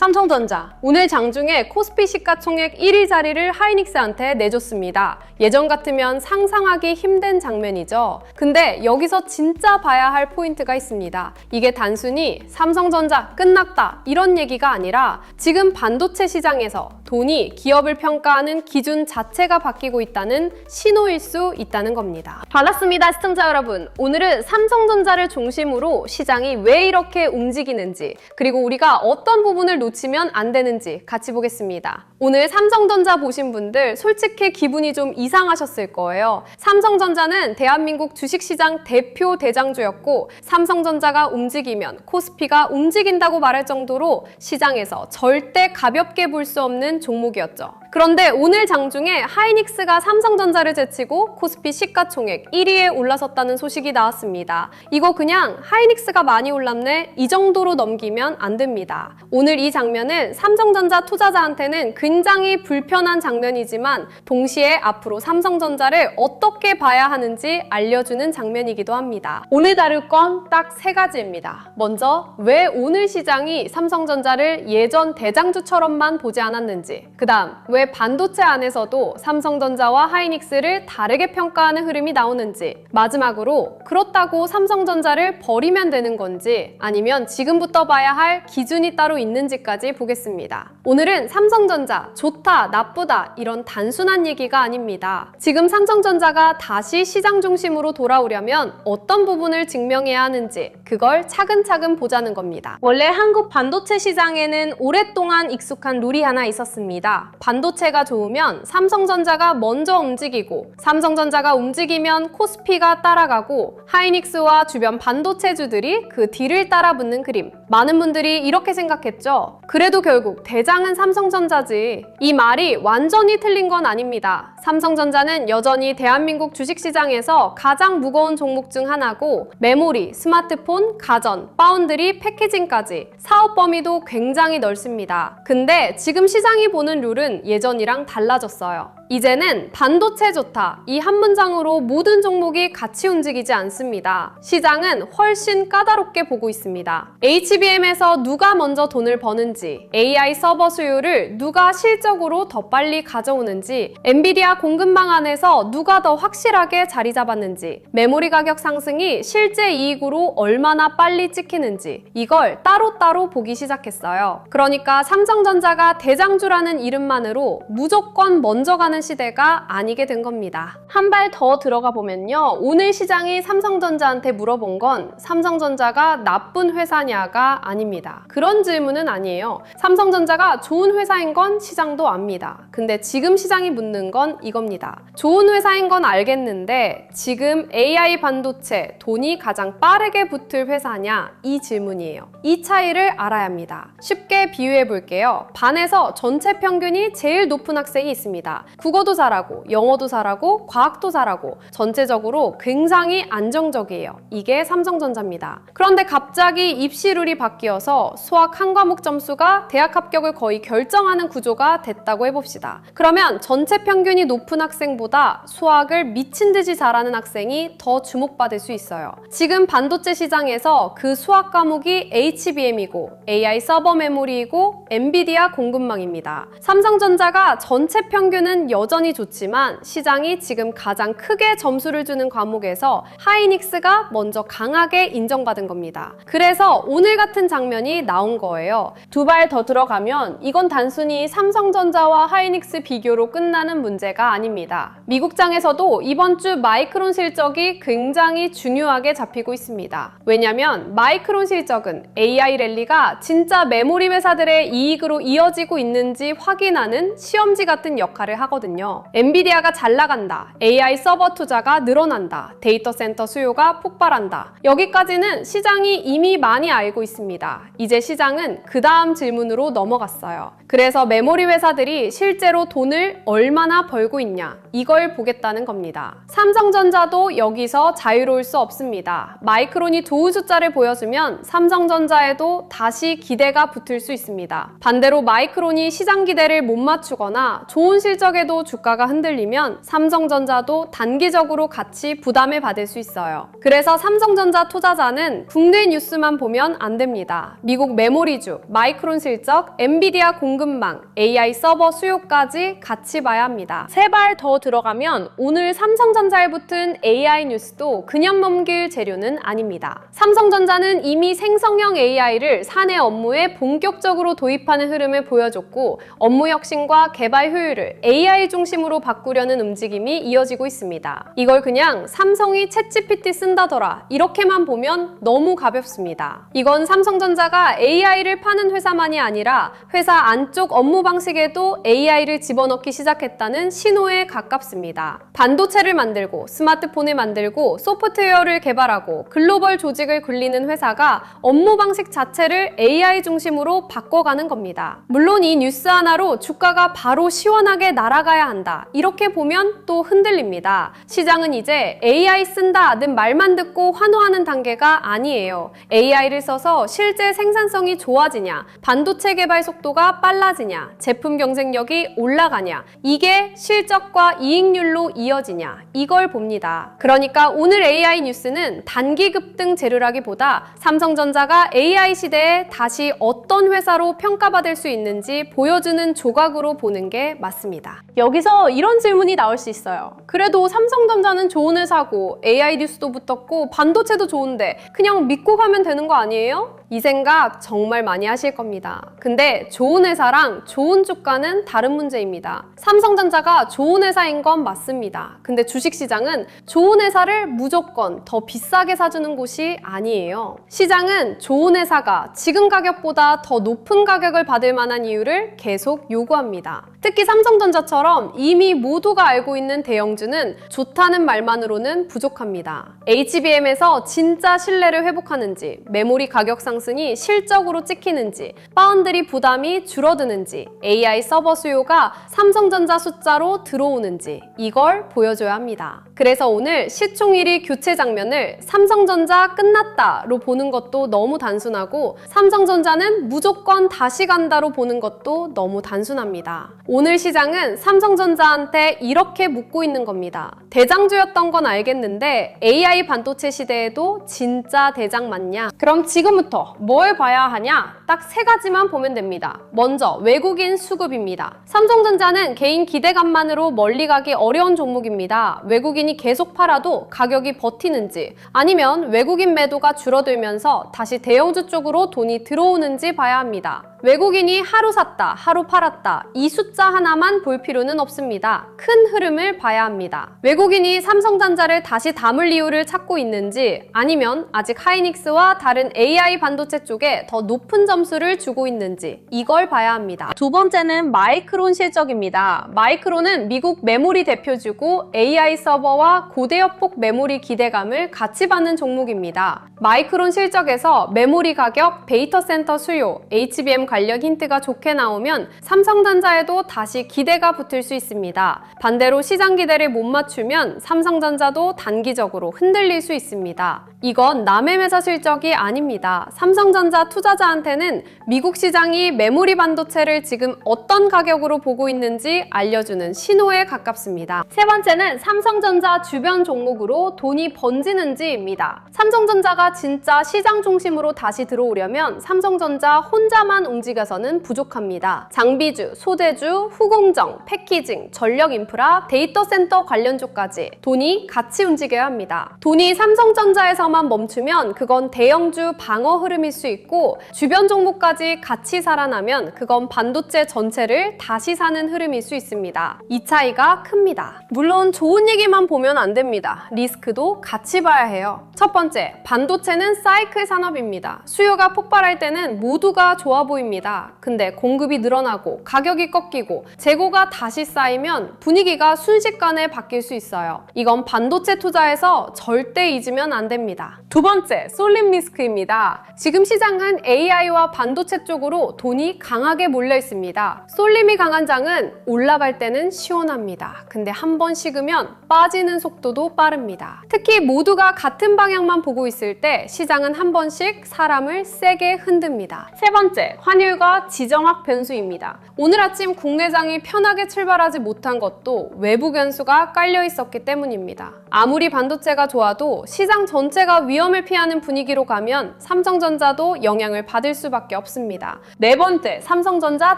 삼성전자, 오늘 장중에 코스피 시가총액 1위 자리를 하이닉스한테 내줬습니다. 예전 같으면 상상하기 힘든 장면이죠. 근데 여기서 진짜 봐야 할 포인트가 있습니다. 이게 단순히 삼성전자 끝났다 이런 얘기가 아니라 지금 반도체 시장에서 돈이 기업을 평가하는 기준 자체가 바뀌고 있다는 신호일 수 있다는 겁니다. 반갑습니다, 시청자 여러분. 오늘은 삼성전자를 중심으로 시장이 왜 이렇게 움직이는지, 그리고 우리가 어떤 부분을 놓치면 안 되는지 같이 보겠습니다. 오늘 삼성전자 보신 분들 솔직히 기분이 좀 이상하셨을 거예요. 삼성전자는 대한민국 주식시장 대표 대장주였고, 삼성전자가 움직이면 코스피가 움직인다고 말할 정도로 시장에서 절대 가볍게 볼 수 없는 종목이었죠. 그런데 오늘 장중에 하이닉스가 삼성전자를 제치고 코스피 시가총액 1위에 올라섰다는 소식이 나왔습니다. 이거 그냥 하이닉스가 많이 올랐네 이 정도로 넘기면 안 됩니다. 오늘 이 장면은 삼성전자 투자자한테는 굉장히 불편한 장면이지만 동시에 앞으로 삼성전자를 어떻게 봐야 하는지 알려주는 장면이기도 합니다. 오늘 다룰 건 딱 세 가지입니다. 먼저 왜 오늘 시장이 삼성전자를 예전 대장주처럼만 보지 않았는지, 그 다음 왜 반도체 안에서도 삼성전자와 하이닉스를 다르게 평가하는 흐름이 나오는지, 마지막으로 그렇다고 삼성전자를 버리면 되는 건지 아니면 지금부터 봐야 할 기준이 따로 있는지까지 보겠습니다. 오늘은 삼성전자 좋다, 나쁘다 이런 단순한 얘기가 아닙니다. 지금 삼성전자가 다시 시장 중심으로 돌아오려면 어떤 부분을 증명해야 하는지 그걸 차근차근 보자는 겁니다. 원래 한국 반도체 시장에는 오랫동안 익숙한 룰이 하나 있었습니다. 반도체가 좋으면 삼성전자가 먼저 움직이고, 삼성전자가 움직이면 코스피가 따라가고, 하이닉스와 주변 반도체주들이 그 뒤를 따라붙는 그림. 많은 분들이 이렇게 생각했죠. 그래도 결국 대장은 삼성전자지. 이 말이 완전히 틀린 건 아닙니다. 삼성전자는 여전히 대한민국 주식시장에서 가장 무거운 종목 중 하나고, 메모리, 스마트폰, 가전, 파운드리, 패키징까지 사업 범위도 굉장히 넓습니다. 근데 지금 시장이 보는 룰은 예전이랑 달라졌어요. 이제는 반도체 좋다 이 한 문장으로 모든 종목이 같이 움직이지 않습니다. 시장은 훨씬 까다롭게 보고 있습니다. HBM에서 누가 먼저 돈을 버는지, AI 서버 수요를 누가 실적으로 더 빨리 가져오는지, 엔비디아 공급망 안에서 누가 더 확실하게 자리 잡았는지, 메모리 가격 상승이 실제 이익으로 얼마나 빨리 찍히는지, 이걸 따로따로 보기 시작했어요. 그러니까 삼성전자가 대장주라는 이름만으로 무조건 먼저 가는 시대가 아니게 된 겁니다. 한 발 더 들어가 보면요, 오늘 시장이 삼성전자한테 물어본 건 삼성전자가 나쁜 회사냐가 아닙니다. 그런 질문은 아니에요. 삼성전자가 좋은 회사인 건 시장도 압니다. 근데 지금 시장이 묻는 건 이겁니다. 좋은 회사인 건 알겠는데 지금 AI 반도체 돈이 가장 빠르게 붙을 회사냐, 이 질문이에요. 이 차이를 알아야 합니다. 쉽게 비유해 볼게요. 반에서 전체 평균이 제일 높은 학생이 있습니다. 국어도 잘하고 영어도 잘하고 과학도 잘하고 전체적으로 굉장히 안정적이에요. 이게 삼성전자입니다. 그런데 갑자기 입시룰이 바뀌어서 수학 한 과목 점수가 대학 합격을 거의 결정하는 구조가 됐다고 해봅시다. 그러면 전체 평균이 높은 학생보다 수학을 미친 듯이 잘하는 학생이 더 주목받을 수 있어요. 지금 반도체 시장에서 그 수학 과목이 HBM이고 AI 서버 메모리이고 엔비디아 공급망입니다. 삼성전자가 전체 평균은 여전히 좋지만 시장이 지금 가장 크게 점수를 주는 과목에서 하이닉스가 먼저 강하게 인정받은 겁니다. 그래서 오늘 같은 장면이 나온 거예요. 두 발 더 들어가면 이건 단순히 삼성전자와 하이닉스 비교로 끝나는 문제가 아닙니다. 미국장에서도 이번 주 마이크론 실적이 굉장히 중요하게 잡히고 있습니다. 왜냐면 마이크론 실적은 AI 랠리가 진짜 메모리 회사들의 이익으로 이어지고 있는지 확인하는 시험지 같은 역할을 하거든요. 엔비디아가 잘 나간다, AI 서버 투자가 늘어난다, 데이터 센터 수요가 폭발한다. 여기까지는 시장이 이미 많이 알고 있습니다. 이제 시장은 그 다음 질문으로 넘어갔어요. 그래서 메모리 회사들이 실제로 돈을 얼마나 벌고 있냐, 이걸 보겠다는 겁니다. 삼성전자도 여기서 자유로울 수 없습니다. 마이크론이 좋은 숫자를 보여주면 삼성전자에도 다시 기대가 붙을 수 있습니다. 반대로 마이크론이 시장 기대를 못 맞추거나 좋은 실적에도 주가가 흔들리면 삼성전자 삼성전자도 단기적으로 같이 부담을 받을 수 있어요. 그래서 삼성전자 투자자는 국내 뉴스만 보면 안 됩니다. 미국 메모리주, 마이크론 실적, 엔비디아 공급망, AI 서버 수요까지 같이 봐야 합니다. 세 발 더 들어가면 오늘 삼성전자에 붙은 AI 뉴스도 그냥 넘길 재료는 아닙니다. 삼성전자는 이미 생성형 AI를 사내 업무에 본격적으로 도입하는 흐름을 보여줬고 업무 혁신과 개발 효율을 AI 중심으로 바꾸려는 움직임이 이어지고 있습니다. 이걸 그냥 삼성이 챗GPT 쓴다더라 이렇게만 보면 너무 가볍습니다. 이건 삼성전자가 AI를 파는 회사만이 아니라 회사 안쪽 업무 방식에도 AI를 집어넣기 시작했다는 신호에 가깝습니다. 반도체를 만들고 스마트폰을 만들고 소프트웨어를 개발하고 글로벌 조직을 굴리는 회사가 업무 방식 자체를 AI 중심으로 바꿔가는 겁니다. 물론 이 뉴스 하나로 주가가 바로 시원하게 날아가야 한다. 이렇게 보면 또 흔들립니다. 시장은 이제 AI 쓴다는 말만 듣고 환호하는 단계가 아니에요. AI를 써서 실제 생산성이 좋아지냐, 반도체 개발 속도가 빨라지냐, 제품 경쟁력이 올라가냐, 이게 실적과 이익률로 이어지냐, 이걸 봅니다. 그러니까 오늘 AI 뉴스는 단기 급등 재료라기보다 삼성전자가 AI 시대에 다시 어떤 회사로 평가받을 수 있는지 보여주는 조각으로 보는 게 맞습니다. 여기서 이런 질문이 나올 수 있어요. 그래도 삼성전자는 좋은 회사고 AI 뉴스도 붙었고 반도체도 좋은데 그냥 믿고 가면 되는 거 아니에요? 이 생각 정말 많이 하실 겁니다. 근데 좋은 회사랑 좋은 주가는 다른 문제입니다. 삼성전자가 좋은 회사인 건 맞습니다. 근데 주식시장은 좋은 회사를 무조건 더 비싸게 사주는 곳이 아니에요. 시장은 좋은 회사가 지금 가격보다 더 높은 가격을 받을 만한 이유를 계속 요구합니다. 특히 삼성전자처럼 이미 모두가 알고 있는 대형주는 좋다는 말만으로는 부족합니다. HBM에서 진짜 신뢰를 회복하는지, 메모리 가격 상승이 실적으로 찍히는지, 파운드리 부담이 줄어드는지, AI 서버 수요가 삼성전자 숫자로 들어오는지 이걸 보여줘야 합니다. 그래서 오늘 시총 1위 교체 장면을 삼성전자 끝났다로 보는 것도 너무 단순하고 삼성전자는 무조건 다시 간다로 보는 것도 너무 단순합니다. 오늘 시장은 삼성전자한테 이렇게 묻고 있는 겁니다. 대장주였던 건 알겠는데 AI 반도체 시대에도 진짜 대장 맞냐? 그럼 지금부터 뭘 봐야 하냐? 딱 세 가지만 보면 됩니다. 먼저 외국인 수급입니다. 삼성전자는 개인 기대감만으로 멀리 가기 어려운 종목입니다. 외국인이 계속 팔아도 가격이 버티는지 아니면 외국인 매도가 줄어들면서 다시 대형주 쪽으로 돈이 들어오는지 봐야 합니다. 외국인이 하루 샀다, 하루 팔았다 이 숫자 하나만 볼 필요는 없습니다. 큰 흐름을 봐야 합니다. 외국인이 삼성전자를 다시 담을 이유를 찾고 있는지 아니면 아직 하이닉스와 다른 AI 반도체 쪽에 더 높은 점수를 주고 있는지 이걸 봐야 합니다. 두 번째는 마이크론 실적입니다. 마이크론은 미국 메모리 대표주고 AI 서버와 고대역폭 메모리 기대감을 같이 받는 종목입니다. 마이크론 실적에서 메모리 가격, 데이터 센터 수요, HBM 관련 힌트가 좋게 나오면 삼성전자에도 다시 기대가 붙을 수 있습니다. 반대로 시장 기대를 못 맞추면 삼성전자도 단기적으로 흔들릴 수 있습니다. 이건 남의 회사 실적이 아닙니다. 삼성전자 투자자한테는 미국 시장이 메모리 반도체를 지금 어떤 가격으로 보고 있는지 알려주는 신호에 가깝습니다. 세 번째는 삼성전자 주변 종목으로 돈이 번지는지입니다. 삼성전자가 진짜 시장 중심으로 다시 들어오려면 삼성전자 혼자만 움직여서는 부족합니다. 장비주, 소재주, 후공정, 패키징, 전력 인프라, 데이터 센터 관련주까지 돈이 같이 움직여야 합니다. 돈이 삼성전자에서만 멈추면 그건 대형주 방어 흐름일 수 있고 주변 종목까지 같이 살아나면 그건 반도체 전체를 다시 사는 흐름일 수 있습니다. 이 차이가 큽니다. 물론 좋은 얘기만 보면 안 됩니다. 리스크도 같이 봐야 해요. 첫 번째, 반도체는 사이클 산업입니다. 수요가 폭발할 때는 모두가 좋아 보입니다. 근데 공급이 늘어나고 가격이 꺾이고 재고가 다시 쌓이면 분위기가 순식간에 바뀔 수 있어요. 이건 반도체 투자에서 절대 잊으면 안 됩니다. 위험합니다. 두 번째, 쏠림 리스크입니다. 지금 시장은 AI와 반도체 쪽으로 돈이 강하게 몰려 있습니다. 쏠림이 강한 장은 올라갈 때는 시원합니다. 근데 한 번 식으면 빠지는 속도도 빠릅니다. 특히 모두가 같은 방향만 보고 있을 때 시장은 한 번씩 사람을 세게 흔듭니다. 세 번째, 환율과 지정학 변수입니다. 오늘 아침 국내장이 편하게 출발하지 못한 것도 외부 변수가 깔려 있었기 때문입니다. 아무리 반도체가 좋아도 시장 전체가 위험을 피하는 분위기로 가면 삼성전자도 영향을 받을 수밖에 없습니다. 네 번째, 삼성전자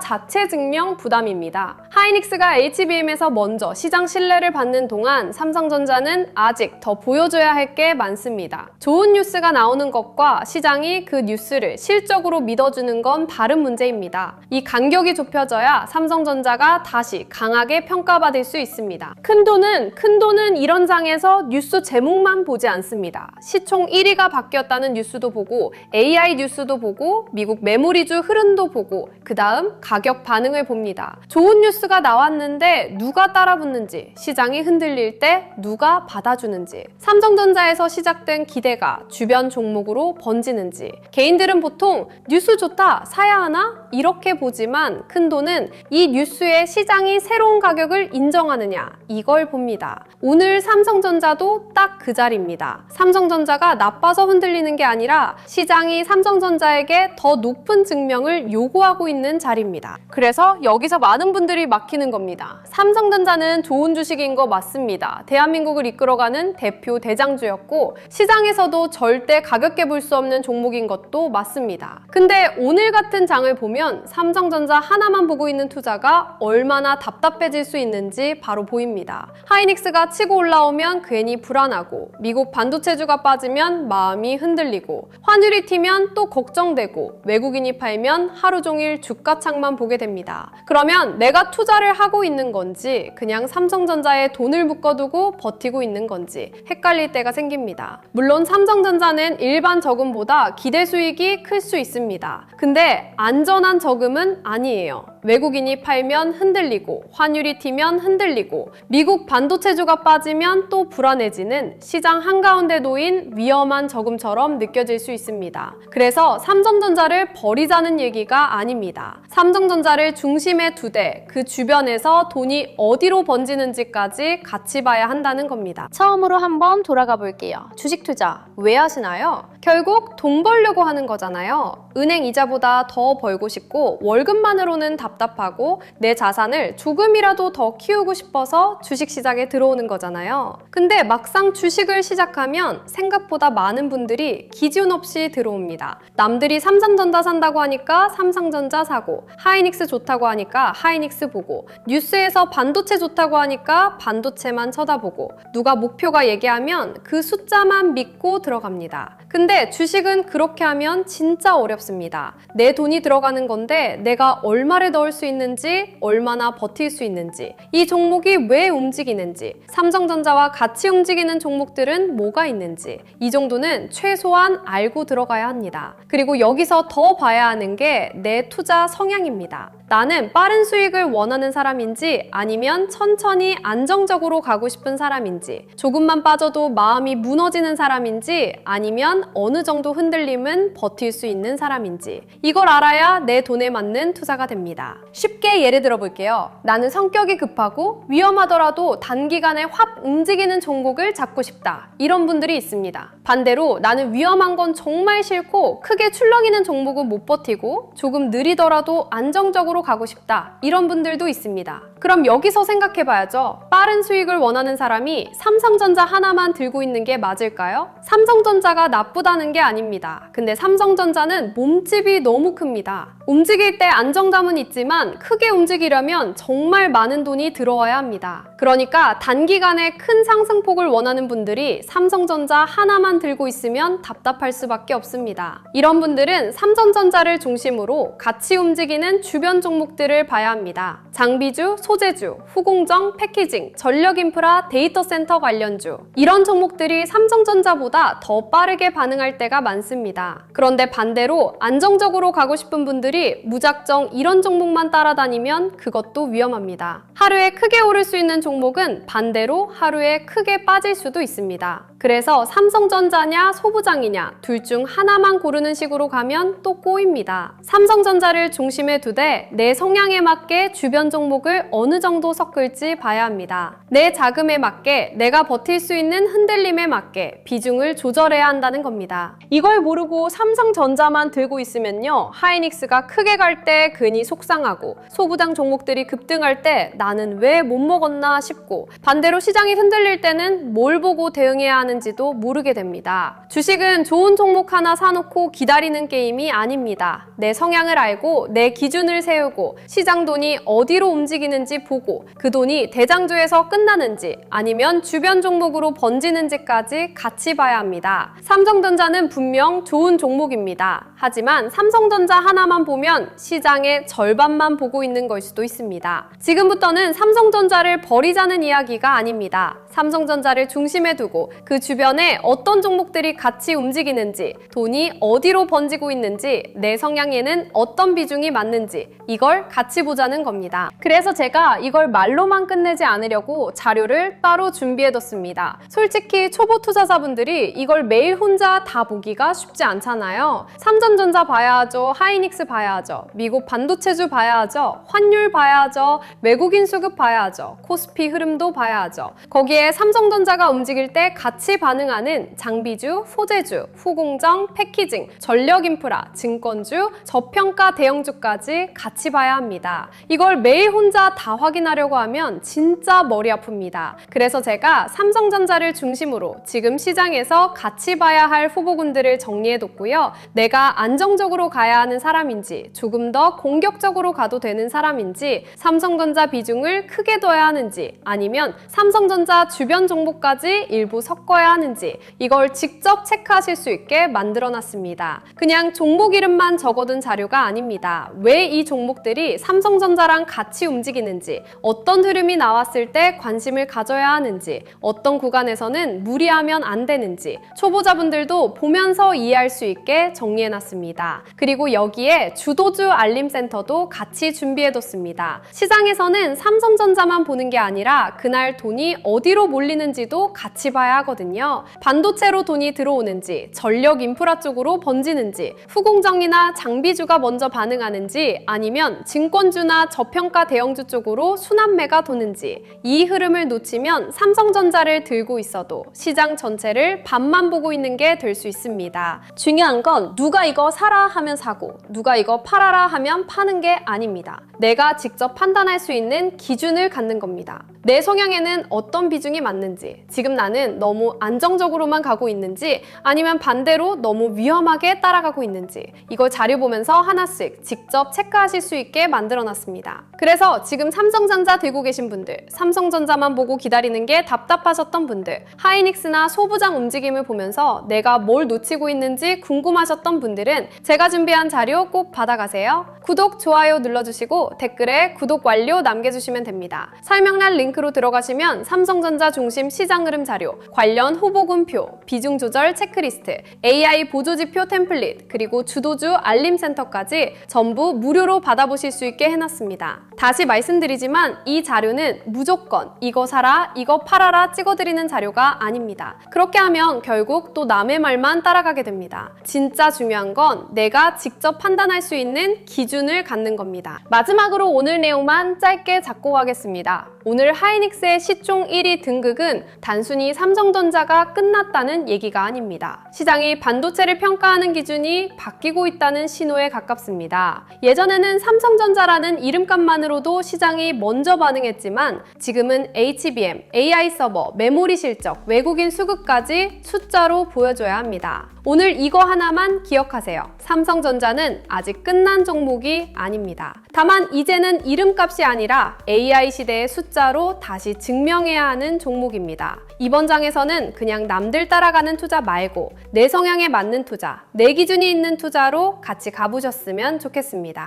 자체 증명 부담입니다. 하이닉스가 HBM에서 먼저 시장 신뢰를 받는 동안 삼성전자는 아직 더 보여줘야 할 게 많습니다. 좋은 뉴스가 나오는 것과 시장이 그 뉴스를 실적으로 믿어주는 건 다른 문제입니다. 이 간격이 좁혀져야 삼성전자가 다시 강하게 평가받을 수 있습니다. 큰 돈은 이런 장에서 뉴스 제목만 보지 않습니다. 시총 1위가 바뀌었다는 뉴스도 보고 AI 뉴스도 보고 미국 메모리주 흐름도 보고 그 다음 가격 반응을 봅니다. 좋은 뉴스가 나왔는데 누가 따라붙는지, 시장이 흔들릴 때 누가 받아주는지, 삼성전자에서 시작된 기대가 주변 종목으로 번지는지, 개인들은 보통 뉴스 좋다, 사야 하나? 이렇게 보지만 큰 돈은 이 뉴스에 시장이 새로운 가격을 인정하느냐, 이걸 봅니다. 오늘 삼성전자도 딱 그 자리입니다. 삼성전자가 나빠서 흔들리는 게 아니라 시장이 삼성전자에게 더 높은 증명을 요구하고 있는 자리입니다. 그래서 여기서 많은 분들이 막히는 겁니다. 삼성전자는 좋은 주식인 거 맞습니다. 대한민국을 이끌어가는 대표 대장주였고 시장에서도 절대 가볍게 볼 수 없는 종목인 것도 맞습니다. 근데 오늘 같은 장을 보면 삼성전자 하나만 보고 있는 투자가 얼마나 답답해질 수 있는지 바로 보입니다. 하이닉스가 치고 올라오면 괜히 불안하고, 미국 반도체주가 빠지면 마음이 흔들리고, 환율이 튀면 또 걱정되고, 외국인이 팔면 하루 종일 주가창만 보게 됩니다. 그러면 내가 투자를 하고 있는 건지 그냥 삼성전자에 돈을 묶어두고 버티고 있는 건지 헷갈릴 때가 생깁니다. 물론 삼성전자는 일반 저금보다 기대 수익이 클 수 있습니다. 근데 안전한 저금은 아니에요. 외국인이 팔면 흔들리고, 환율이 튀면 흔들리고, 미국 반도체주가 빠지면 또 불안해지는 시장 한가운데 놓인 위험한 저금처럼 느껴질 수 있습니다. 그래서 삼성전자를 버리자는 얘기가 아닙니다. 삼성전자를 중심에 두되 그 주변에서 돈이 어디로 번지는지까지 같이 봐야 한다는 겁니다. 처음으로 한번 돌아가 볼게요. 주식 투자 왜 하시나요? 결국 돈 벌려고 하는 거잖아요. 은행 이자보다 더 벌고 싶고 월급만으로는 답답하고 내 자산을 조금이라도 더 키우고 싶어서 주식시장에 들어오는 거잖아요. 근데 막상 주식을 시작하면 생각보다 많은 분들이 기준 없이 들어옵니다. 남들이 삼성전자 산다고 하니까 삼성전자 사고, 하이닉스 좋다고 하니까 하이닉스 보고, 뉴스에서 반도체 좋다고 하니까 반도체만 쳐다보고, 누가 목표가 얘기하면 그 숫자만 믿고 들어갑니다. 근데 주식은 그렇게 하면 진짜 어렵습니다. 내 돈이 들어가는 건데 내가 얼마를 넣을 수 있는지, 얼마나 버틸 수 있는지, 이 종목이 왜 움직이는지, 삼성전자와 같이 움직이는 종목들은 뭐가 있는지, 이 정도는 최소한 알고 들어가야 합니다. 그리고 여기서 더 봐야 하는 게 내 투자 성향입니다. 나는 빠른 수익을 원하는 사람인지 아니면 천천히 안정적으로 가고 싶은 사람인지, 조금만 빠져도 마음이 무너지는 사람인지 아니면 어느 정도 흔들림은 버틸 수 있는 사람인지, 이걸 알아야 내 돈에 맞는 투자가 됩니다. 쉽게 예를 들어 볼게요. 나는 성격이 급하고 위험하더라도 단기간에 확 움직이는 종목을 잡고 싶다. 이런 분들이 있습니다. 반대로 나는 위험한 건 정말 싫고 크게 출렁이는 종목은 못 버티고 조금 느리더라도 안정적으로 가고 싶다. 이런 분들도 있습니다. 그럼 여기서 생각해 봐야죠. 빠른 수익을 원하는 사람이 삼성전자 하나만 들고 있는 게 맞을까요? 삼성전자가 나쁘다는 게 아닙니다. 근데 삼성전자는 몸집이 너무 큽니다. 움직일 때 안정감은 있지만 크게 움직이려면 정말 많은 돈이 들어와야 합니다. 그러니까 단기간에 큰 상승폭을 원하는 분들이 삼성전자 하나만 들고 있으면 답답할 수밖에 없습니다. 이런 분들은 삼성전자를 중심으로 같이 움직이는 주변 종목들을 봐야 합니다. 장비주, 소재주, 후공정, 패키징, 전력인프라, 데이터센터 관련주, 이런 종목들이 삼성전자보다 더 빠르게 반응할 때가 많습니다. 그런데 반대로 안정적으로 가고 싶은 분들이 무작정 이런 종목만 따라다니면 그것도 위험합니다. 하루에 크게 오를 수 있는 종목은 반대로 하루에 크게 빠질 수도 있습니다. 그래서 삼성전자냐 소부장이냐 둘 중 하나만 고르는 식으로 가면 또 꼬입니다. 삼성전자를 중심에 두되 내 성향에 맞게 주변 종목을 어느 정도 섞을지 봐야 합니다. 내 자금에 맞게 내가 버틸 수 있는 흔들림에 맞게 비중을 조절해야 한다는 겁니다. 이걸 모르고 삼성전자만 들고 있으면요, 하이닉스가 크게 갈 때 괜히 속상하고 소부장 종목들이 급등할 때 나는 왜 못 먹었나 싶고, 반대로 시장이 흔들릴 때는 뭘 보고 대응해야 하는지도 모르게 됩니다. 주식은 좋은 종목 하나 사놓고 기다리는 게임이 아닙니다. 내 성향을 알고 내 기준을 세우고 시장 돈이 어디로 움직이는지 보고 그 돈이 대장주에서 끝나는지 아니면 주변 종목으로 번지는지까지 같이 봐야 합니다. 삼성전자는 분명 좋은 종목입니다. 하지만 삼성전자 하나만 보면 시장의 절반만 보고 있는 걸 수도 있습니다. 지금부터는 삼성전자를 버리자는 이야기가 아닙니다. 삼성전자를 중심에 두고 그 주변에 어떤 종목들이 같이 움직이는지, 돈이 어디로 번지고 있는지, 내 성향에는 어떤 비중이 맞는지 이걸 같이 보자는 겁니다. 그래서 제가 이걸 말로만 끝내지 않으려고 자료를 따로 준비해뒀습니다. 솔직히 초보 투자자분들이 이걸 매일 혼자 다 보기가 쉽지 않잖아요. 삼성전자 봐야 하죠, 하이닉스 봐야 하죠, 미국 반도체주 봐야 하죠, 환율 봐야 하죠, 외국인 수급 봐야 하죠, 코스피 흐름도 봐야 하죠. 거기에 삼성전자가 움직일 때 같이 반응하는 장비주, 소재주, 후공정, 패키징, 전력인프라, 증권주, 저평가 대형주까지 같이 봐야 합니다. 이걸 매일 혼자 다 확인하려고 하면 진짜 머리 아픕니다. 그래서 제가 삼성전자를 중심으로 지금 시장에서 같이 봐야 할 후보군들을 정리해뒀고요. 내가 안정적으로 가야 하는 사람인지, 조금 더 공격적으로 가도 되는 사람인지, 삼성전자 비중을 크게 둬야 하는지, 아니면 삼성전자 주변 종목까지 일부 섞어야 하는지 이걸 직접 체크하실 수 있게 만들어놨습니다. 그냥 종목 이름만 적어둔 자료가 아닙니다. 왜 이 종목들이 삼성전자랑 같이 움직이는지, 어떤 흐름이 나왔을 때 관심을 가져야 하는지, 어떤 구간에서는 무리하면 안 되는지 초보자분들도 보면서 이해할 수 있게 정리해놨습니다. 그리고 여기에 주도주 알림센터도 같이 준비해뒀습니다. 시장에서는 삼성전자만 보는 게 아니라 그날 돈이 어디로 몰리는지도 같이 봐야 하거든요. 반도체로 돈이 들어오는지, 전력 인프라 쪽으로 번지는지, 후공정이나 장비주가 먼저 반응하는지, 아니면 증권주나 저평가 대형주 쪽으로 순환매가 도는지, 이 흐름을 놓치면 삼성전자를 들고 있어도 시장 전체를 반만 보고 있는 게 될 수 있습니다. 중요한 건 누가 이거 사라 하면 사고, 누가 이거 팔아라 하면 파는 게 아닙니다. 내가 직접 판단할 수 있는 기준을 갖는 겁니다. 내 성향에는 어떤 비중이 맞는지, 지금 나는 너무 안정적으로만 가고 있는지, 아니면 반대로 너무 위험하게 따라가고 있는지, 이걸 자료 보면서 하나씩 직접 체크하실 수 있게 만들어놨습니다. 그래서 지금 삼성전자 들고 계신 분들, 삼성전자만 보고 기다리는 게 답답하셨던 분들, 하이닉스나 소부장 움직임을 보면서 내가 뭘 놓치고 있는지 궁금하셨던 분들은 제가 준비한 자료 꼭 받아가세요. 구독, 좋아요 눌러주시고 댓글에 구독 완료 남겨주시면 됩니다. 설명란 링크로 들어가시면 삼성전자 중심 시장 흐름 자료, 관련 후보군표, 비중 조절 체크리스트, AI 보조지표 템플릿, 그리고 주도주 알림센터까지 전부 무료로 받아보실 수 있게 해놨습니다. 다시 말씀드리지만 이 자료는 무조건 이거 사라, 이거 팔아라 찍어드리는 자료가 아닙니다. 그렇게 하면 결국 또 남의 말만 따라가게 됩니다. 진짜 중요한 건 내가 직접 판단할 수 있는 기준을 갖는 겁니다. 마지막으로 오늘 내용만 짧게 잡고 가겠습니다. 오늘 하이닉스의 시총 1위 등극은 단순히 삼성전자가 끝났다는 얘기가 아닙니다. 시장이 반도체를 평가하는 기준이 바뀌고 있다는 신호에 가깝습니다. 예전에는 삼성전자라는 이름값만으로도 시장이 먼저 반응했지만 지금은 HBM, AI 서버, 메모리 실적, 외국인 수급까지 숫자로 보여줘야 합니다. 오늘 이거 하나만 기억하세요. 삼성전자는 아직 끝난 종목이 아닙니다. 다만 이제는 이름값이 아니라 AI 시대의 숫자로 다시 증명해야 하는 종목입니다. 이번 장에서는 그냥 남들 따라가는 투자 말고 내 성향에 맞는 투자, 내 기준이 있는 투자로 같이 가보셨으면 좋겠습니다.